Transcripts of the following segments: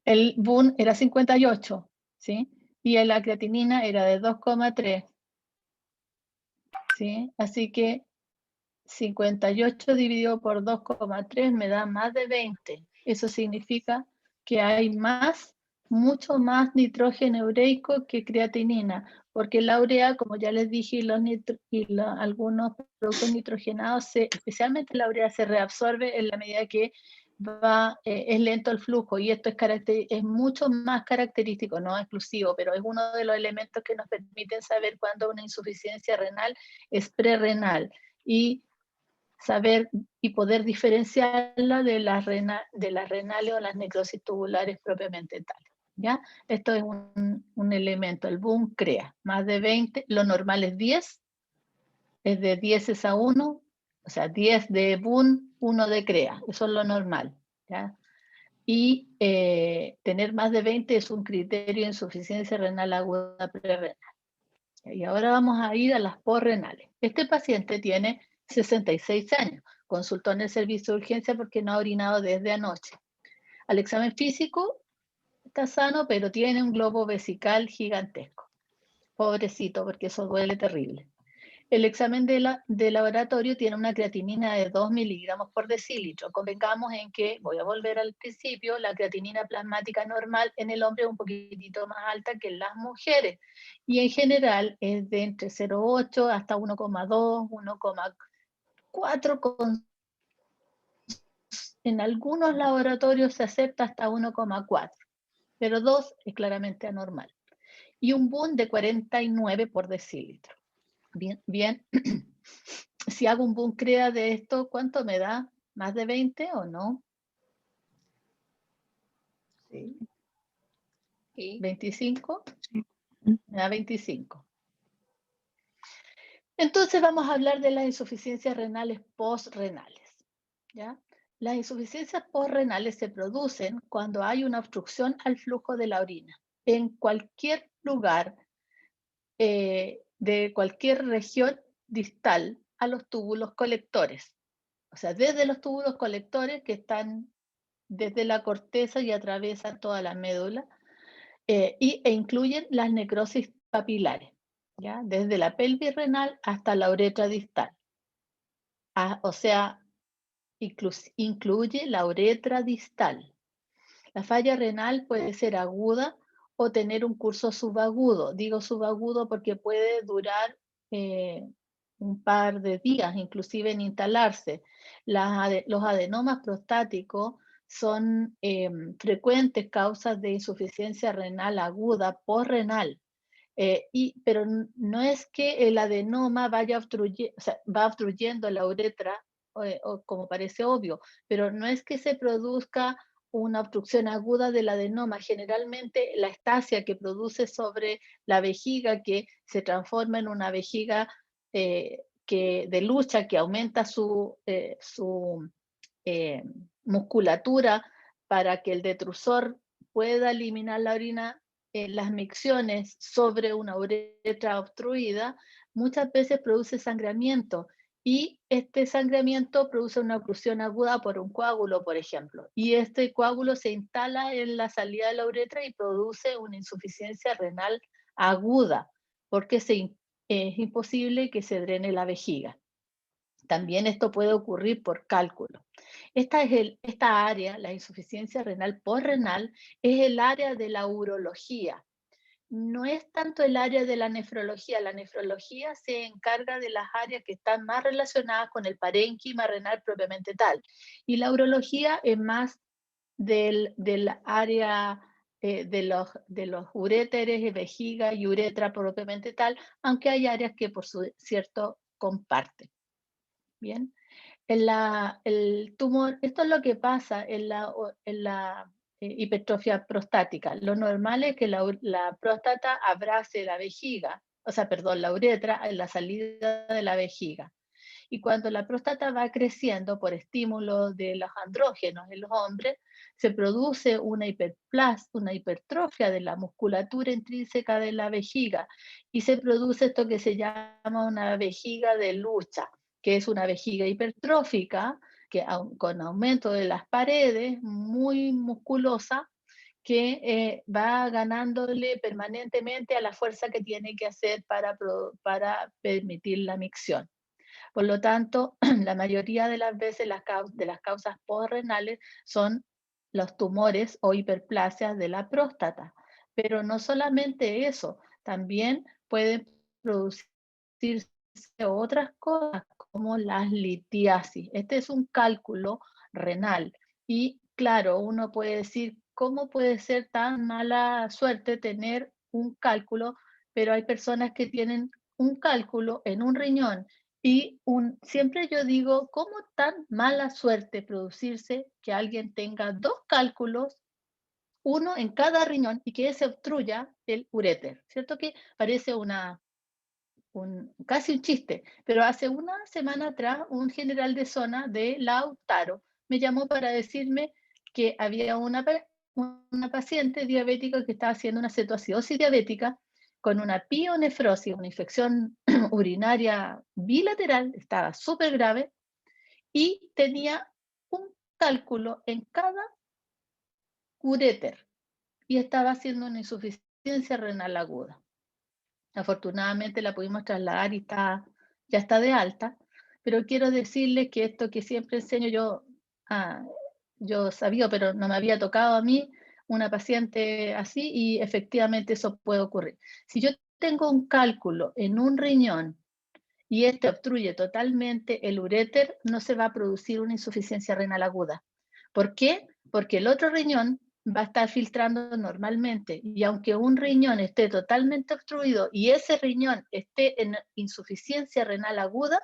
El BUN era 58, ¿sí? Y la creatinina era de 2,3, ¿sí? Así que 58 dividido por 2,3 me da más de 20. Eso significa que hay mucho más nitrógeno ureico que creatinina, porque la urea, como ya les dije, algunos productos nitrogenados, especialmente la urea, se reabsorbe en la medida que es lento el flujo, y esto es mucho más característico, no exclusivo, pero es uno de los elementos que nos permiten saber cuándo una insuficiencia renal es prerrenal, y saber y poder diferenciarla de las renales o las necrosis tubulares propiamente tales, ¿ya? Esto es un elemento, el BUN crea, más de 20, lo normal es 10, es de 10 es a 1, o sea, 10 de BUN, 1 de crea, eso es lo normal, ¿ya? Y tener más de 20 es un criterio de insuficiencia renal aguda prerrenal. Y ahora vamos a ir a las posrenales. Este paciente tiene 66 años, consultó en el servicio de urgencia porque no ha orinado desde anoche. Al examen físico está sano, pero tiene un globo vesical gigantesco. Pobrecito, porque eso duele terrible. El examen de laboratorio tiene una creatinina de 2 miligramos por decilitro. Convengamos en que, voy a volver al principio, la creatinina plasmática normal en el hombre es un poquitito más alta que en las mujeres. Y en general es de entre 0,8 hasta 1,2, 1,4. En algunos laboratorios se acepta hasta 1,4, pero 2 es claramente anormal. Y un BUN de 49 por decilitro. Bien, bien. Si hago un BUN crea de esto, ¿cuánto me da? ¿Más de 20 o no? Sí. Sí. 25. Me da 25. Entonces vamos a hablar de las insuficiencias renales postrenales, ¿ya? Las insuficiencias postrenales se producen cuando hay una obstrucción al flujo de la orina en cualquier lugar de cualquier región distal a los túbulos colectores. O sea, desde los túbulos colectores que están desde la corteza y atraviesan toda la médula, e incluyen las necrosis papilares, ¿ya? Desde la pelvis renal hasta la uretra distal. O sea, incluye la uretra distal. La falla renal puede ser aguda o tener un curso subagudo. Digo subagudo porque puede durar un par de días, inclusive en instalarse. Los adenomas prostáticos son frecuentes causas de insuficiencia renal aguda posrenal. Pero no es que el adenoma va obstruyendo la uretra, como parece obvio, pero no es que se produzca una obstrucción aguda del adenoma. Generalmente la estasia que produce sobre la vejiga, que se transforma en una vejiga de lucha, que aumenta su musculatura para que el detrusor pueda eliminar la orina, las micciones sobre una uretra obstruida, muchas veces produce sangramiento, y este sangramiento produce una oclusión aguda por un coágulo, por ejemplo, y este coágulo se instala en la salida de la uretra y produce una insuficiencia renal aguda, porque es imposible que se drene la vejiga. También esto puede ocurrir por cálculo. Esta área, la insuficiencia renal postrenal, es el área de la urología. No es tanto el área de la nefrología. La nefrología se encarga de las áreas que están más relacionadas con el parénquima renal propiamente tal. Y la urología es más del área de los uréteres, vejiga y uretra propiamente tal, aunque hay áreas que por cierto comparten. Bien. El tumor, esto es lo que pasa en la hipertrofia prostática. Lo normal es que la próstata abrace la vejiga, o sea, perdón, la uretra en la salida de la vejiga. Y cuando la próstata va creciendo por estímulo de los andrógenos en los hombres, se produce una hipertrofia de la musculatura intrínseca de la vejiga, y se produce esto que se llama una vejiga de lucha, que es una vejiga hipertrófica, que con aumento de las paredes, muy musculosa, que va ganándole permanentemente a la fuerza que tiene que hacer para permitir la micción. Por lo tanto, la mayoría de las veces de las causas postrenales son los tumores o hiperplasias de la próstata. Pero no solamente eso, también pueden producirse otras cosas como las litiasis. Este es un cálculo renal. Y claro, uno puede decir, ¿cómo puede ser tan mala suerte tener un cálculo? Pero hay personas que tienen un cálculo en un riñón y siempre yo digo, ¿cómo tan mala suerte producirse que alguien tenga dos cálculos, uno en cada riñón, y que se obstruya el uréter? ¿Cierto que parece casi un chiste? Pero hace una semana atrás, un general de zona de Lautaro me llamó para decirme que había una paciente diabética que estaba haciendo una cetoacidosis diabética con una pionefrosis, una infección urinaria bilateral, estaba súper grave, y tenía un cálculo en cada uréter y estaba haciendo una insuficiencia renal aguda. Afortunadamente la pudimos trasladar y ya está de alta, pero quiero decirles que esto que siempre enseño yo sabía, pero no me había tocado a mí una paciente así, y efectivamente eso puede ocurrir. Si yo tengo un cálculo en un riñón y este obstruye totalmente el uréter, no se va a producir una insuficiencia renal aguda. ¿Por qué? Porque el otro riñón va a estar filtrando normalmente, y aunque un riñón esté totalmente obstruido y ese riñón esté en insuficiencia renal aguda,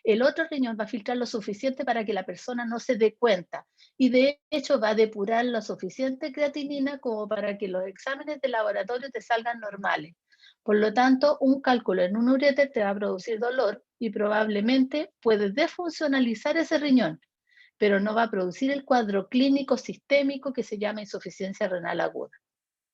el otro riñón va a filtrar lo suficiente para que la persona no se dé cuenta, y de hecho va a depurar lo suficiente creatinina como para que los exámenes de laboratorio te salgan normales. Por lo tanto, un cálculo en un uréter te va a producir dolor y probablemente puedes desfuncionalizar ese riñón, pero no va a producir el cuadro clínico sistémico que se llama insuficiencia renal aguda.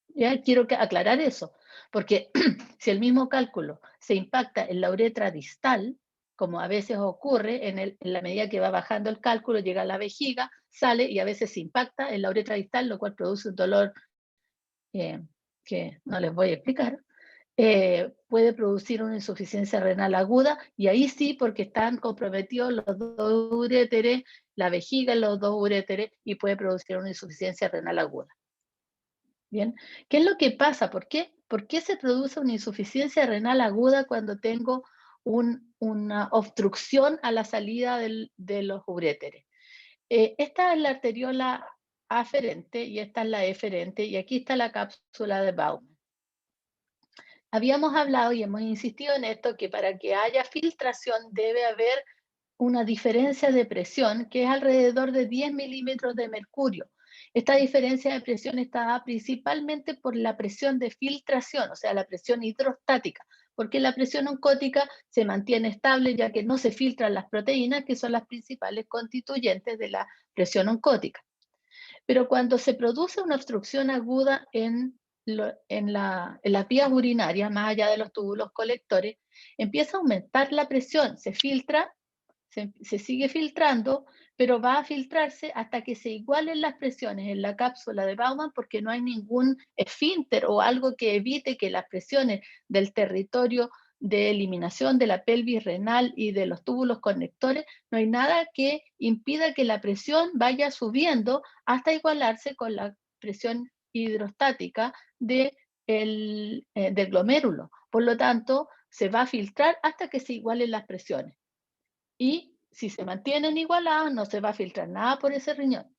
Ya quiero aclarar eso, porque si el mismo cálculo se impacta en la uretra distal, como a veces ocurre en la medida que va bajando el cálculo, llega a la vejiga, sale y a veces se impacta en la uretra distal, lo cual produce un dolor eh, que no les voy a explicar. Puede producir una insuficiencia renal aguda, y ahí sí, porque están comprometidos los dos uréteres, la vejiga en los dos uréteres, y puede producir una insuficiencia renal aguda. Bien, ¿qué es lo que pasa? ¿Por qué se produce una insuficiencia renal aguda cuando tengo una obstrucción a la salida de los uréteres? Esta es la arteriola aferente y esta es la eferente, y aquí está la cápsula de Bowman. Habíamos hablado y hemos insistido en esto, que para que haya filtración debe haber una diferencia de presión que es alrededor de 10 milímetros de mercurio. Esta diferencia de presión está dada principalmente por la presión de filtración, o sea, la presión hidrostática, porque la presión oncótica se mantiene estable ya que no se filtran las proteínas, que son las principales constituyentes de la presión oncótica. Pero cuando se produce una obstrucción aguda en las vías urinarias, más allá de los túbulos colectores, empieza a aumentar la presión, se filtra, se sigue filtrando, pero va a filtrarse hasta que se igualen las presiones en la cápsula de Bowman, porque no hay ningún esfínter o algo que evite que las presiones del territorio de eliminación de la pelvis renal y de los túbulos conectores, no hay nada que impida que la presión vaya subiendo hasta igualarse con la presión hidrostática del glomérulo. Por lo tanto, se va a filtrar hasta que se igualen las presiones. Y si se mantienen igualadas, no se va a filtrar nada por ese riñón.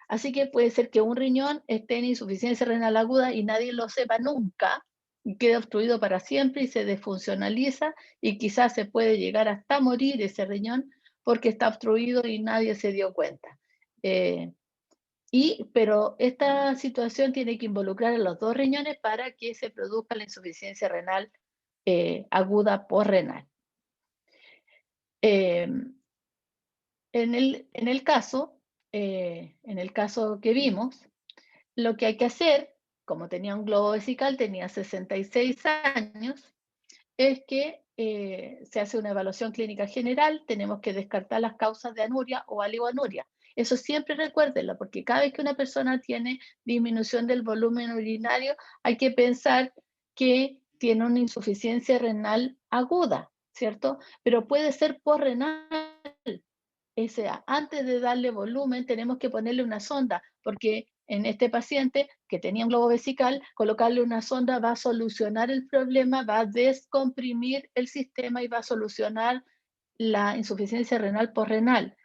Así que puede ser que un riñón esté en insuficiencia renal aguda y nadie lo sepa nunca, y quede obstruido para siempre y se desfuncionaliza, y quizás se puede llegar hasta morir ese riñón porque está obstruido y nadie se dio cuenta. Pero esta situación tiene que involucrar a los dos riñones para que se produzca la insuficiencia renal aguda postrenal. En el caso que vimos, lo que hay que hacer, como tenía un globo vesical, tenía 66 años, es que se hace una evaluación clínica general, tenemos que descartar las causas de anuria o oligoanuria. Eso siempre recuérdenlo, porque cada vez que una persona tiene disminución del volumen urinario, hay que pensar que tiene una insuficiencia renal aguda, ¿cierto? Pero puede ser posrenal. O sea, antes de darle volumen, tenemos que ponerle una sonda, porque en este paciente que tenía un globo vesical, colocarle una sonda va a solucionar el problema, va a descomprimir el sistema y va a solucionar la insuficiencia renal posrenal.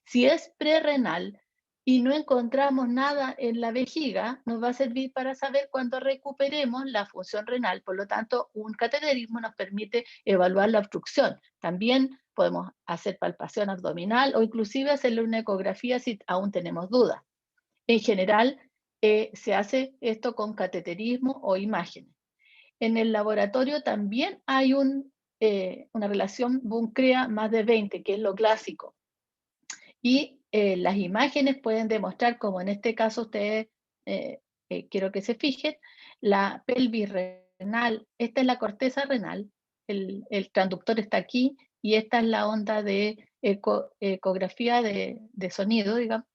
Si es prerrenal y no encontramos nada en la vejiga, nos va a servir para saber cuándo recuperemos la función renal. Por lo tanto, un cateterismo nos permite evaluar la obstrucción. También podemos hacer palpación abdominal o inclusive hacerle una ecografía si aún tenemos dudas. En general, se hace esto con cateterismo o imágenes. En el laboratorio también hay una relación Buncrea más de 20, que es lo clásico. Y las imágenes pueden demostrar, como en este caso ustedes quiero que se fijen, la pelvis renal, esta es la corteza renal, el transductor está aquí, y esta es la onda de ecografía de sonido, digamos.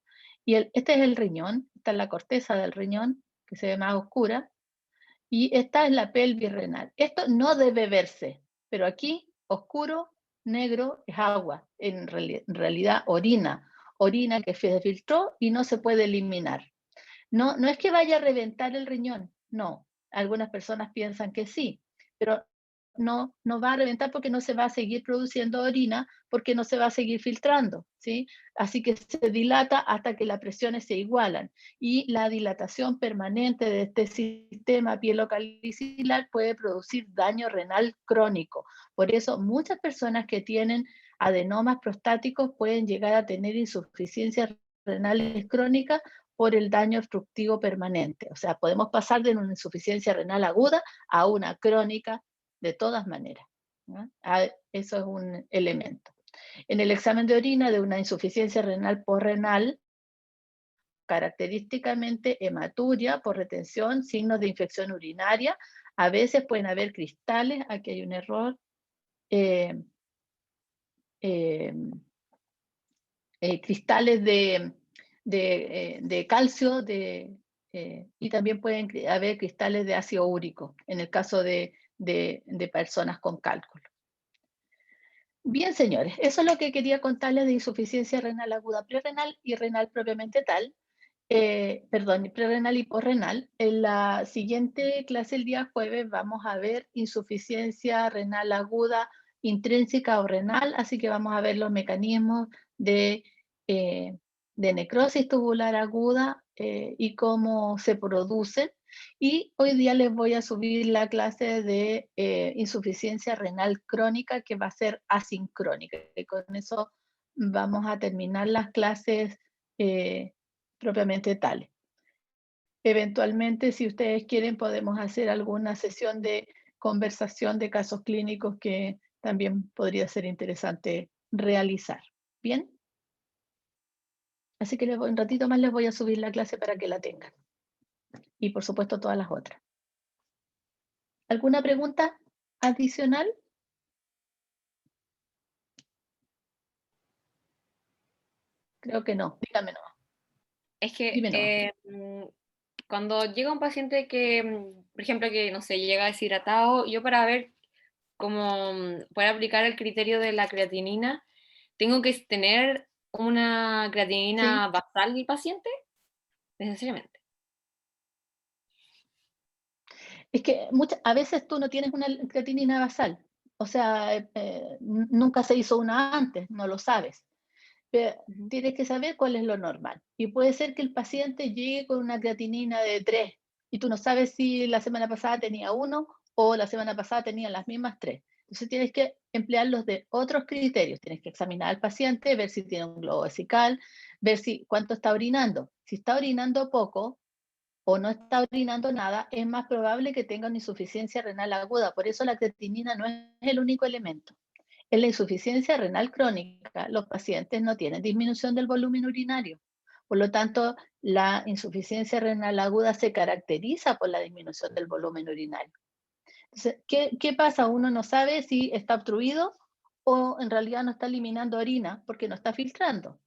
Y este es el riñón, esta es la corteza del riñón, que se ve más oscura, y esta es la pelvis renal. Esto no debe verse, pero aquí oscuro, negro, es agua, en realidad orina que se filtró y no se puede eliminar. No, no es que vaya a reventar el riñón, no. Algunas personas piensan que sí, pero no, no va a reventar porque no se va a seguir produciendo orina, porque no se va a seguir filtrando, ¿sí? Así que se dilata hasta que las presiones se igualan. Y la dilatación permanente de este sistema pielocalicilar puede producir daño renal crónico. Por eso muchas personas que tienen adenomas prostáticos pueden llegar a tener insuficiencias renales crónicas por el daño obstructivo permanente. O sea, podemos pasar de una insuficiencia renal aguda a una crónica de todas maneras, ¿no? Eso es un elemento. En el examen de orina de una insuficiencia renal posrenal, característicamente hematuria por retención, signos de infección urinaria, a veces pueden haber cristales, aquí hay un error, cristales de calcio y también pueden haber cristales de ácido úrico en el caso de personas con cálculo. Bien, señores, eso es lo que quería contarles de insuficiencia renal aguda prerrenal y renal propiamente tal. Perdón, prerrenal y posrenal. En la siguiente clase el día jueves vamos a ver insuficiencia renal aguda intrínseca o renal, así que vamos a ver los mecanismos de, de necrosis tubular aguda y cómo se producen. Y hoy día les voy a subir la clase de insuficiencia renal crónica, que va a ser asincrónica. Y con eso vamos a terminar las clases propiamente tales. Eventualmente, si ustedes quieren, podemos hacer alguna sesión de conversación de casos clínicos que también podría ser interesante realizar. ¿Bien? Así que un ratito más les voy a subir la clase para que la tengan. Y por supuesto todas las otras. ¿Alguna pregunta adicional? Creo que no. Dígame nomás. Es que Dime nomás. cuando llega un paciente que, por ejemplo, que no sé, llega deshidratado, yo para ver cómo poder aplicar el criterio de la creatinina, ¿tengo que tener una Sí. creatinina basal del paciente? Necesariamente. Es que a veces tú no tienes una creatinina basal. O sea, nunca se hizo una antes, no lo sabes. Pero Ujú. tienes que saber cuál es lo normal. Y puede ser que el paciente llegue con una creatinina de 3 y tú no sabes si la semana pasada tenía 1 o la semana pasada tenía las mismas 3. Entonces tienes que emplear los de otros criterios. Tienes que examinar al paciente, ver si tiene un globo vesical, ver cuánto está orinando. Si está orinando poco o no está orinando nada, es más probable que tenga una insuficiencia renal aguda. Por eso la creatinina no es el único elemento. En la insuficiencia renal crónica, los pacientes no tienen disminución del volumen urinario. Por lo tanto, la insuficiencia renal aguda se caracteriza por la disminución del volumen urinario. Entonces, ¿qué pasa? Uno no sabe si está obstruido o en realidad no está eliminando orina porque no está filtrando.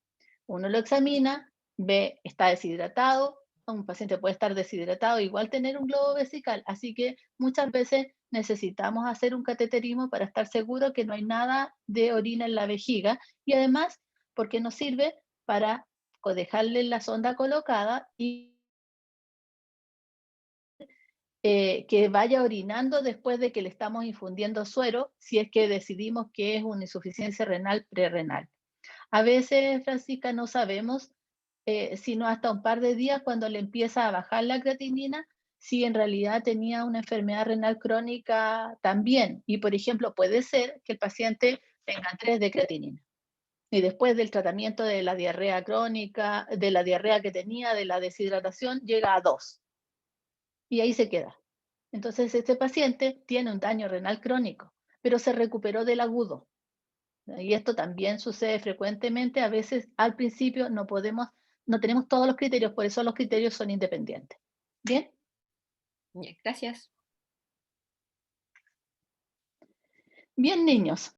uno lo examina, ve, está deshidratado, un paciente puede estar deshidratado, igual tener un globo vesical, así que muchas veces necesitamos hacer un cateterismo para estar seguro que no hay nada de orina en la vejiga y además porque nos sirve para dejarle la sonda colocada y que vaya orinando después de que le estamos infundiendo suero, si es que decidimos que es una insuficiencia renal prerrenal. A veces, Francisca, no sabemos, sino hasta un par de días cuando le empieza a bajar la creatinina, si en realidad tenía una enfermedad renal crónica también. Y, por ejemplo, puede ser que el paciente tenga 3 de creatinina. Y después del tratamiento de la diarrea crónica, de la diarrea que tenía, de la deshidratación, llega a 2. Y ahí se queda. Entonces, este paciente tiene un daño renal crónico, pero se recuperó del agudo. Y esto también sucede frecuentemente. A veces al principio no tenemos todos los criterios, por eso los criterios son independientes. ¿Bien? Bien, gracias. Bien, niños.